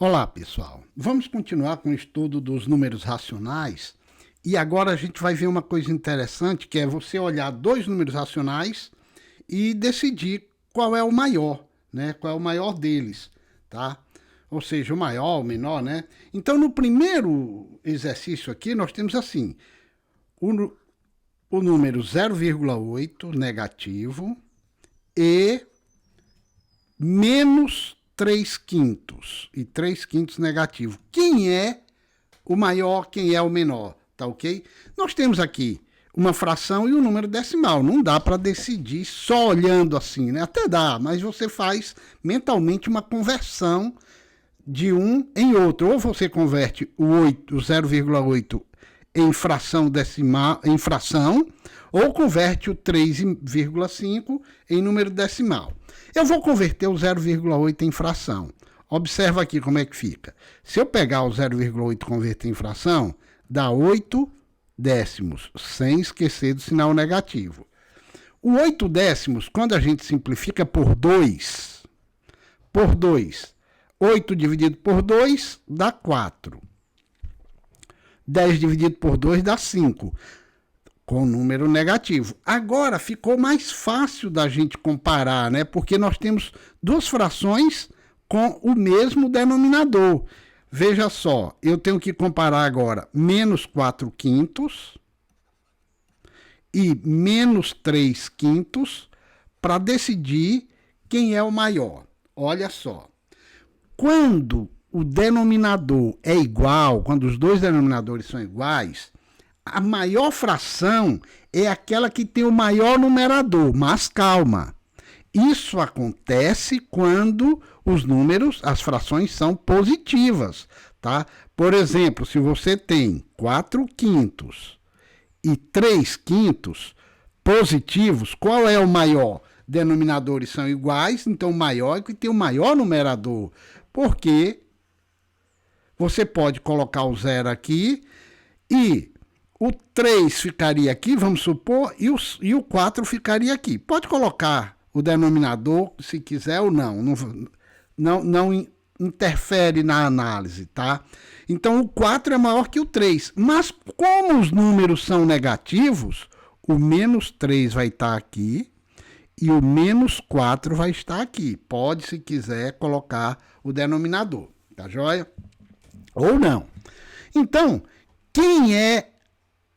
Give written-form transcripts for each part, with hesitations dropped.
Olá, pessoal. Vamos continuar com o estudo dos números racionais e agora a gente vai ver uma coisa interessante, que é você olhar dois números racionais e decidir qual é o maior, né? Qual é o maior deles, tá? Ou seja, o maior, o menor, né? Então, no primeiro exercício aqui, nós temos assim, o número 0,8 negativo e menos 3 quintos e 3 quintos negativo. Quem é o maior, quem é o menor, tá ok? Nós temos aqui uma fração e um número decimal. Não dá para decidir só olhando assim, né? Até dá, mas você faz mentalmente uma conversão de um em outro. Ou você converte o 0,8 em fração decimal, em fração, ou converte o 3,5 em número decimal. Eu vou converter o 0,8 em fração. Observa aqui como é que fica. Se eu pegar o 0,8 e converter em fração, dá 8 décimos, sem esquecer do sinal negativo. O 8 décimos, quando a gente simplifica por 2, 8 dividido por 2 dá 4. 10 dividido por 2 dá 5, com número negativo. Agora ficou mais fácil da gente comparar, né? Porque nós temos duas frações com o mesmo denominador. Veja só, eu tenho que comparar agora menos 4 quintos e menos 3 quintos para decidir quem é o maior. Olha só, quando o denominador é igual, quando os dois denominadores são iguais, a maior fração é aquela que tem o maior numerador, mas calma. Isso acontece quando os números, as frações são positivas, tá? Por exemplo, se você tem 4 quintos e 3 quintos positivos, qual é o maior? Denominadores são iguais, então o maior é que tem o maior numerador, porque você pode colocar o 0 aqui e o 3 ficaria aqui, vamos supor, e o 4 ficaria aqui. Pode colocar o denominador, se quiser ou não. Não interfere na análise, tá? Então, o 4 é maior que o 3. Mas, como os números são negativos, o menos 3 vai estar aqui e o menos 4 vai estar aqui. Pode, se quiser, colocar o denominador, tá joia? Ou não. Então, quem é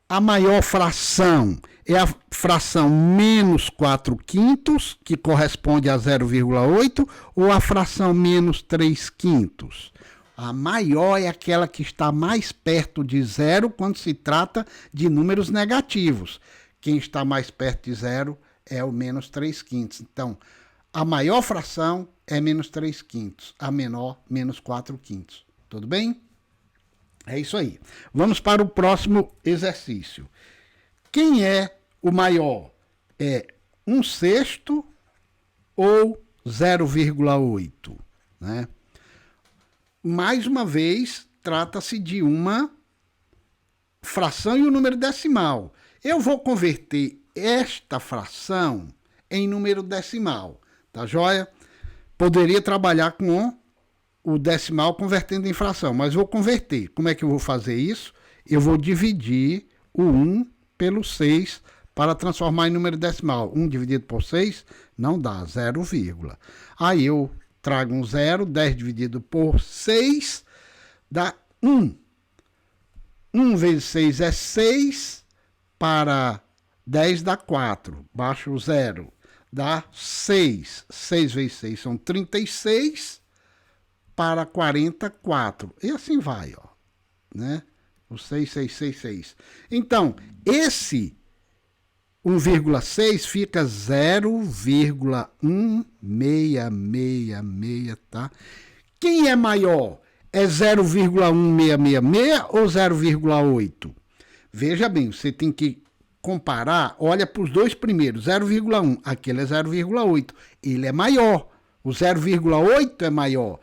a maior fração? É a fração menos 4 quintos, que corresponde a 0,8, ou a fração menos 3 quintos? A maior é aquela que está mais perto de zero quando se trata de números negativos. Quem está mais perto de zero é o menos 3 quintos. Então, a maior fração é menos 3 quintos, a menor, menos 4 quintos. Tudo bem? É isso aí. Vamos para o próximo exercício. Quem é o maior? É 1/6 ou 0,8? Né? Mais uma vez, trata-se de uma fração e um número decimal. Eu vou converter esta fração em número decimal. Tá joia? Poderia trabalhar com o decimal convertendo em fração, mas vou converter. Como é que eu vou fazer isso? Eu vou dividir o 1 pelo 6 para transformar em número decimal. 1 dividido por 6 não dá, 0, Aí eu trago um 0, 10 dividido por 6 dá 1. 1 vezes 6 é 6, para 10 dá 4, baixo o 0, dá 6. 6 vezes 6 são 36, para 44. E assim vai, ó, né? O 6. Então, esse 1,6 fica 0,1666, tá? Quem é maior? É 0,1666 ou 0,8? Veja bem, você tem que comparar, olha para os dois primeiros, 0,1, aquele é 0,8, ele é maior, o 0,8 é maior.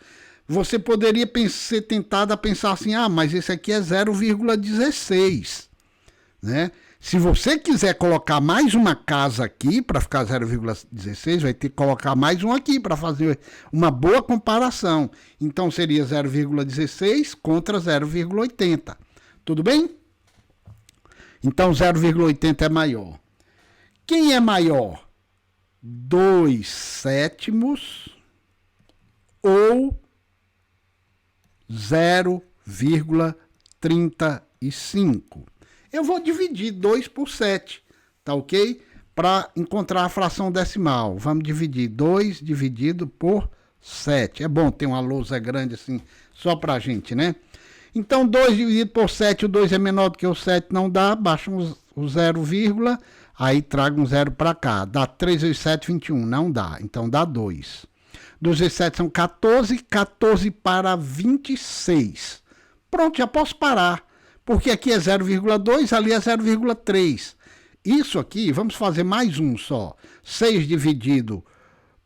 Você poderia ser tentado a pensar assim, mas esse aqui é 0,16, né? Se você quiser colocar mais uma casa aqui para ficar 0,16, vai ter que colocar mais um aqui para fazer uma boa comparação. Então seria 0,16 contra 0,80. Tudo bem? Então 0,80 é maior. Quem é maior? 2/7 ou 0,35. Eu vou dividir 2 por 7, tá ok? Para encontrar a fração decimal. Vamos dividir 2 dividido por 7. É bom ter uma lousa grande assim, só para a gente, né? Então, 2 dividido por 7, o 2 é menor do que o 7, não dá. Baixa o 0, aí traga um 0 para cá. Dá 3 vezes 7, 21. Não dá. Então, dá 2. 2 vezes 7 são 14. 14 para 26. Pronto, já posso parar. Porque aqui é 0,2, ali é 0,3. Isso aqui, vamos fazer mais um só. 6 dividido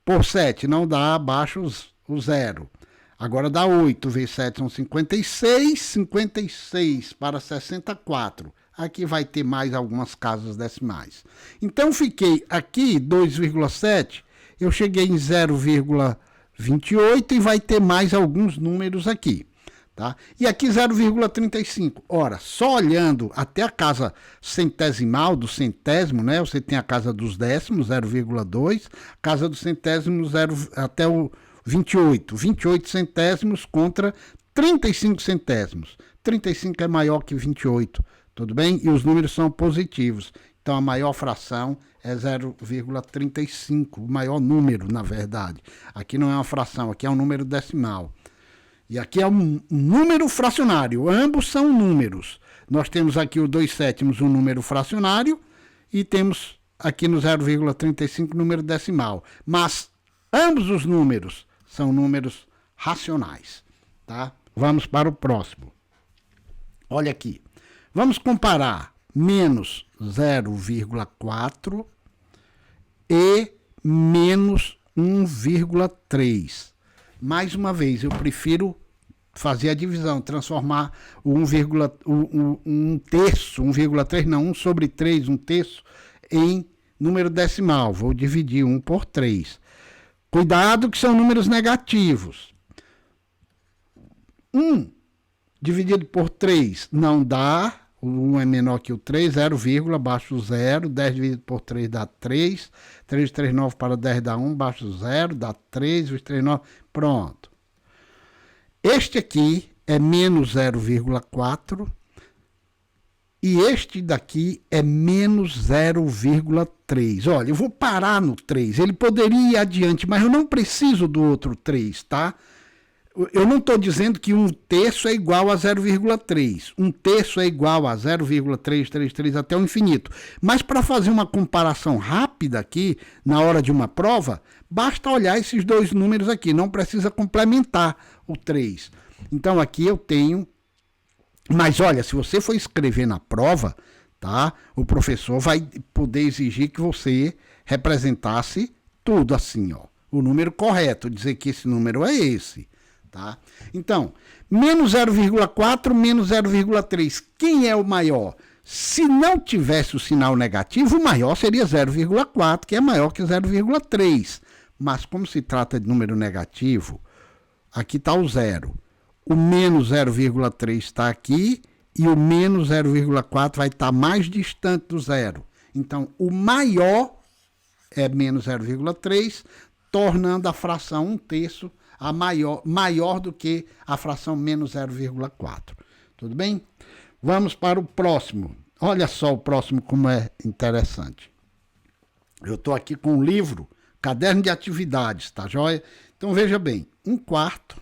por 7 não dá, abaixo o 0. Agora dá 8 vezes 7 são 56. 56 para 64. Aqui vai ter mais algumas casas decimais. Então, fiquei aqui 2,7. Eu cheguei em 0,28 e vai ter mais alguns números aqui. Tá? E aqui 0,35. Ora, só olhando até a casa centesimal, do centésimo, né? Você tem a casa dos décimos, 0,2. Casa do centésimo, até o 28. 28 centésimos contra 35 centésimos. 35 é maior que 28, tudo bem? E os números são positivos. Então, a maior fração é 0,35. O maior número, na verdade. Aqui não é uma fração, aqui é um número decimal. E aqui é um número fracionário, ambos são números. Nós temos aqui o 2/7, um número fracionário, e temos aqui no 0,35 número decimal. Mas ambos os números são números racionais. Tá? Vamos para o próximo. Olha aqui. Vamos comparar menos 0,4 e menos 1,3. Mais uma vez, eu prefiro fazer a divisão, transformar o 1/3, não, 1 sobre 3, 1/3, em número decimal. Vou dividir 1 por 3. Cuidado que são números negativos. 1 dividido por 3 não dá. O 1 é menor que o 3, 0, baixa o 0. 10 dividido por 3 dá 3. 3 vezes 3, 9 para 10 dá 1, baixa o 0, dá 3 vezes 3, 9. Pronto. Este aqui é menos 0,4. E este daqui é menos 0,3. Olha, eu vou parar no 3. Ele poderia ir adiante, mas eu não preciso do outro 3, tá? Eu não estou dizendo que 1/3 é igual a 0,3. 1/3 é igual a 0,333 até o infinito. Mas para fazer uma comparação rápida aqui, na hora de uma prova, basta olhar esses dois números aqui. Não precisa complementar o 3. Então aqui eu tenho... Mas olha, se você for escrever na prova, tá? O professor vai poder exigir que você representasse tudo assim, ó. O número correto, dizer que esse número é esse. Tá? Então, menos 0,4, menos 0,3. Quem é o maior? Se não tivesse o sinal negativo, o maior seria 0,4, que é maior que 0,3. Mas como se trata de número negativo, aqui está o 0. O menos 0,3 está aqui e o menos 0,4 vai estar mais distante do 0. Então, o maior é menos 0,3, tornando a fração 1/3 a maior do que a fração menos 0,4. Tudo bem? Vamos para o próximo. Olha só o próximo como é interessante. Eu estou aqui com um livro, caderno de atividades, tá joia? Então veja bem, 1/4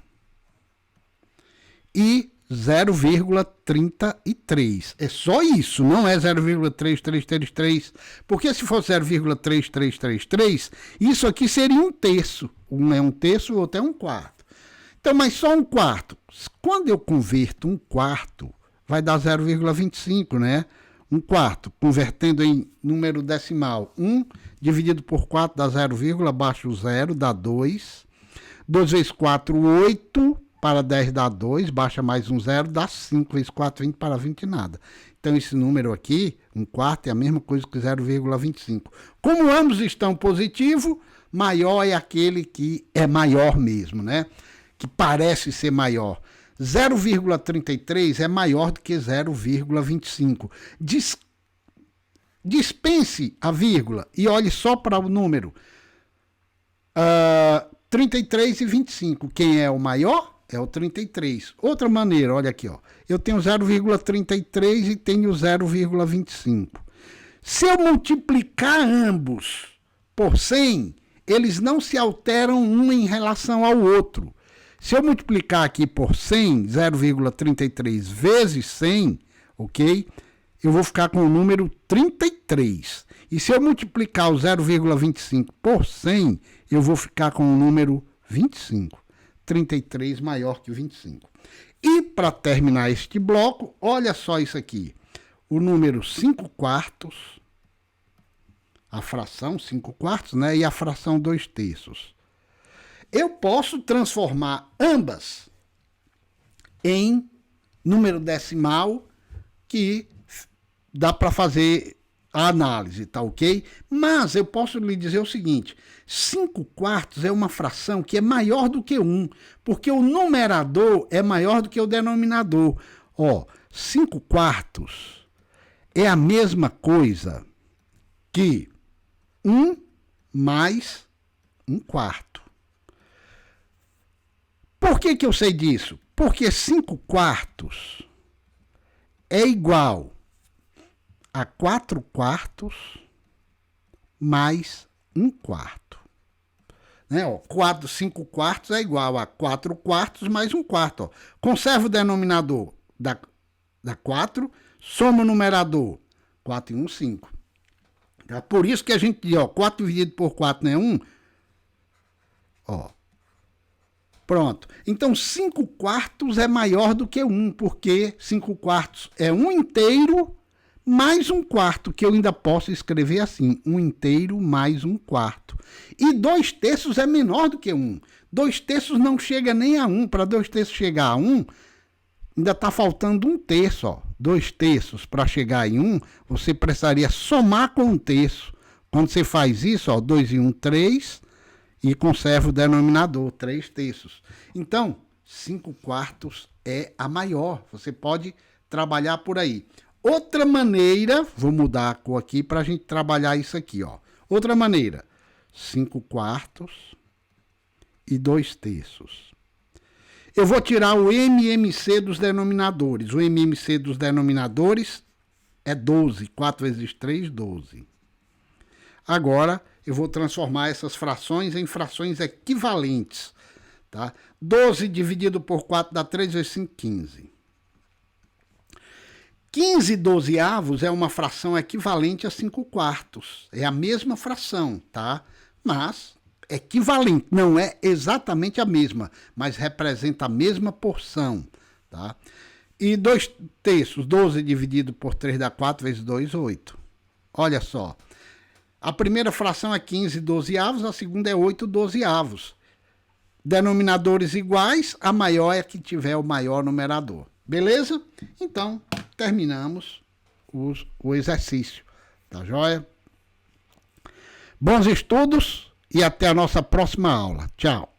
e 0,33. É só isso, não é 0,3333, porque se fosse 0,3333, isso aqui seria 1/3. Um é 1/3, o outro é 1/4. Então, mas só 1/4. Quando eu converto 1/4, vai dar 0,25, né? 1/4, convertendo em número decimal. 1 dividido por 4 dá 0, abaixo o 0, dá 2. 2 vezes 4, 8. Para 10 dá 2, baixa mais um 0, dá 5 vezes 4, 20, para 20 nada. Então, esse número aqui, 1/4, é a mesma coisa que 0,25. Como ambos estão positivos, maior é aquele que é maior mesmo, né? Que parece ser maior. 0,33 é maior do que 0,25. Dispense a vírgula e olhe só para o número. 33 e 25. Quem é o maior? É o 33. Outra maneira, olha aqui, ó. Eu tenho 0,33 e tenho 0,25. Se eu multiplicar ambos por 100, eles não se alteram um em relação ao outro. Se eu multiplicar aqui por 100, 0,33 vezes 100, ok? Eu vou ficar com o número 33. E se eu multiplicar o 0,25 por 100, eu vou ficar com o número 25. 33 maior que o 25. E para terminar este bloco, olha só isso aqui. O número 5/4, a fração 5/4, né? E a fração 2/3. Eu posso transformar ambas em número decimal que dá para fazer a análise, tá ok? Mas eu posso lhe dizer o seguinte, 5/4 é uma fração que é maior do que 1, porque o numerador é maior do que o denominador. Ó, 5/4 é a mesma coisa que 1 mais 1/4. Por que que eu sei disso? Porque 5/4 é igual a 4/4 mais 1/4. Né? Ó, 5/4 é igual a 4/4 mais 1/4. Ó. Conserva o denominador da 4, soma o numerador. 4 e 1, 5. Tá? Por isso que a gente diz, ó, 4 dividido por 4 não é 1? Ó. Pronto. Então, 5/4 é maior do que 1, porque 5/4 é 1 inteiro mais 1/4, que eu ainda posso escrever assim, 1 inteiro mais 1/4. E 2/3 é menor do que 1. 2/3 não chega nem a 1. Para 2/3 chegar a 1, ainda está faltando 1/3. Ó. 2/3 para chegar em 1, você precisaria somar com 1/3. Quando você faz isso, ó, 2 e 1, 3, e conserva o denominador, 3/3. Então, 5/4 é a maior. Você pode trabalhar por aí. Outra maneira, vou mudar a cor aqui para a gente trabalhar isso aqui, ó. Outra maneira, 5/4 e 2/3. Eu vou tirar o MMC dos denominadores. O MMC dos denominadores é 12. 4 vezes 3, 12. Agora, eu vou transformar essas frações em frações equivalentes. Tá? 12 dividido por 4 dá 3 vezes 5, 15. 15 dozeavos é uma fração equivalente a 5/4. É a mesma fração, tá? Mas equivalente, não é exatamente a mesma, mas representa a mesma porção, tá? E 2/3, 12 dividido por 3 dá 4 vezes 2, 8. Olha só. A primeira fração é 15 dozeavos, a segunda é 8 dozeavos. Denominadores iguais, a maior é a que tiver o maior numerador. Beleza? Então, terminamos o exercício. Tá joia? Bons estudos e até a nossa próxima aula. Tchau.